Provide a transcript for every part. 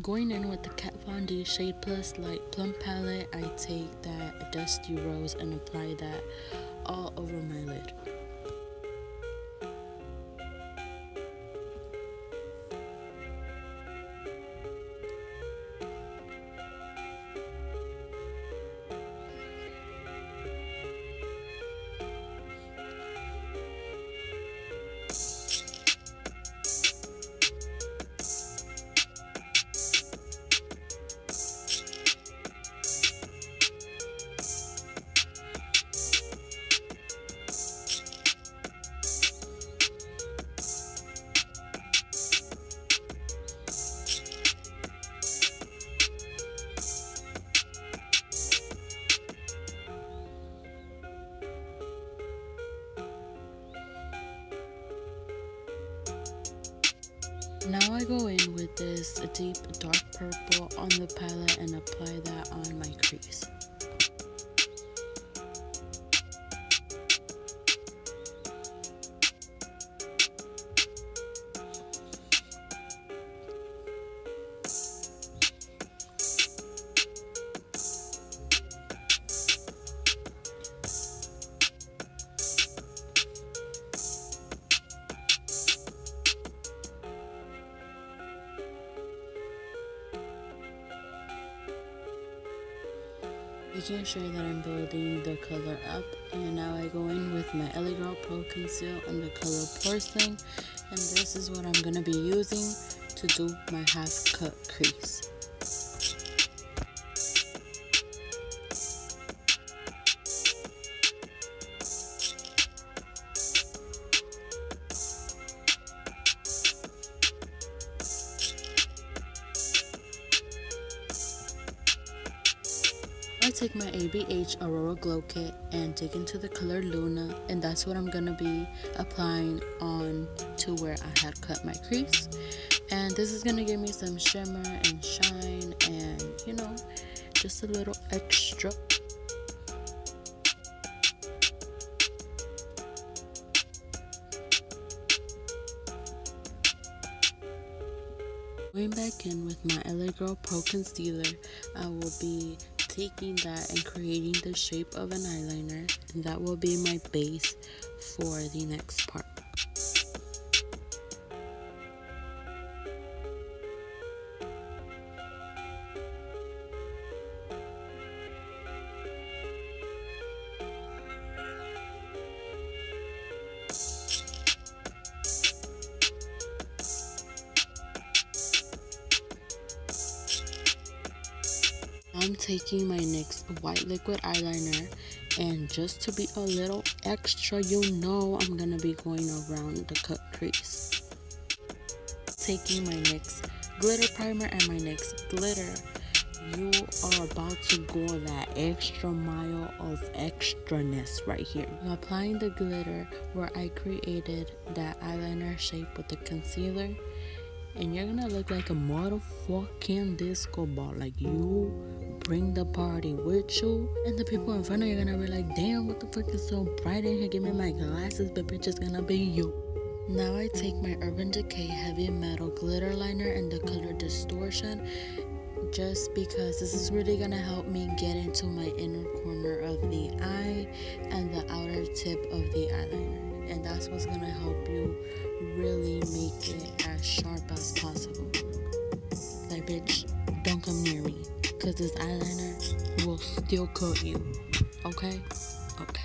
Going in with the Kat Von D Shade+Light Plum palette, I take that dusty rose and apply that all over my lid. Now I go in with this deep dark purple on the palette and apply that on my crease. Making sure that I'm building the color up, and now I go in with my LA Girl Pro Conceal in the color Porcelain, and this is what I'm going to be using to do my half cut crease. I take my ABH Aurora Glow Kit and dig into the color Luna, and that's what I'm gonna be applying on to where I had cut my crease. And this is gonna give me some shimmer and shine and, you know, just a little extra. Going back in with my LA Girl Pro Concealer, I will be taking that and creating the shape of an eyeliner, and that will be my base for the next part. I'm taking my NYX white liquid eyeliner, and just to be a little extra, you know, I'm gonna be going around the cut crease. Taking my NYX Glitter Primer and my NYX Glitter, you are about to go that extra mile of extraness right here. I'm applying the glitter where I created that eyeliner shape with the concealer, and you're gonna look like a motherfucking disco ball. Like, you bring the party with you, and the people in front of you are gonna be like, damn, what the fuck is so bright in here? Give me my glasses, but bitch, it's gonna be you. Now I take my Urban Decay Heavy Metal Glitter Liner in the color Distortion, just because this is really gonna help me get into my inner corner of the eye and the outer tip of the eyeliner, and that's what's gonna help you really make it as sharp as possible. Like, bitch, don't come near me, because this eyeliner will still cut you. Okay? Okay.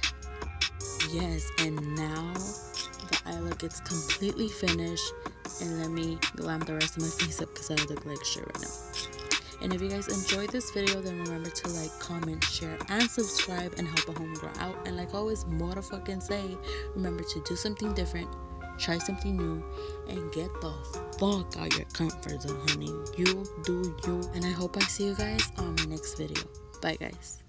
Yes, and now the eye look is completely finished, and let me glam the rest of my face up because I look like shit right now. And if you guys enjoyed this video, then remember to like, comment, share, and subscribe, and help a homegirl out. And like always, motherfucking say, remember to do something different, try something new, and get the fuck out your comfort zone, honey. You do you. And I hope I see you guys on my next video. Bye, guys.